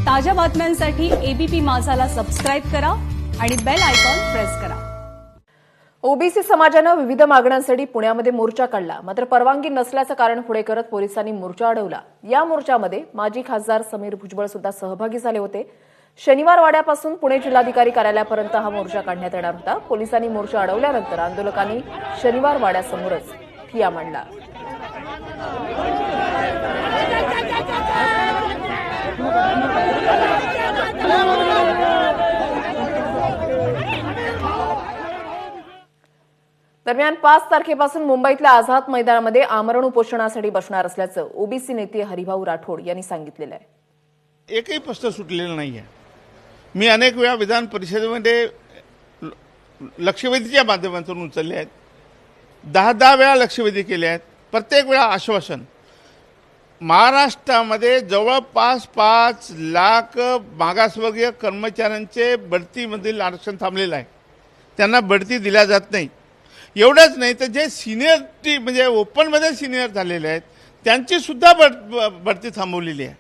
ताज्या बातम्यांसाठी ABP माझाला subscribe करा आणि बेल आयकॉन प्रेस करा। ओबीसी समाजानं विविध मागण्यांसाठी पुण्यामध्ये मोर्चा काढला, मात्र परवानगी नसल्याचं कारण पुढे करत पोलिसांनी मोर्चा अडवला। या मोर्चामध्ये माजी खासदार समीर भुजबळ सुद्धा सहभागी झाले होते। शनिवार वाड्यापासून पुणे जिल्हाधिकारी कार्यालयापर्यंत हा मोर्चा काढण्यात येणार होता। पोलिसांनी मोर्चा अडवल्यानंतर आंदोलकांनी शनिवार वाड्यासमोरच ठिय्या मांडला। दरम्यान 5 तारखेपासून मुंबईतल्या आझाद मैदानामध्ये आमरण उपोषणासाठी बसणार असल्याचं ओबीसी नेते हरिभाऊ राठोड यांनी सांगितलेलं आहे। एकही प्रश्न सुटलेला नाहीये। मी अनेक वेळा विधान परिषदेमध्ये लक्षवेधीच्या माध्यमातून उचलले आहेत, 10 वेळा लक्षवेधी केले आहेत। प्रत्येक वेळा आश्वासन, महाराष्ट्रामध्ये जवळपास 5 लाख मागासवर्गीय कर्मचाऱ्यांचे बढतीमधील आरक्षण थांबलेलं आहे, त्यांना बढती दिल्या जात नाही। एवढंच नाही तर जे सिनियरिटी म्हणजे ओपनमध्ये सिनियर झालेले आहेत त्यांची सुद्धा बढती थांबवलेली आहे।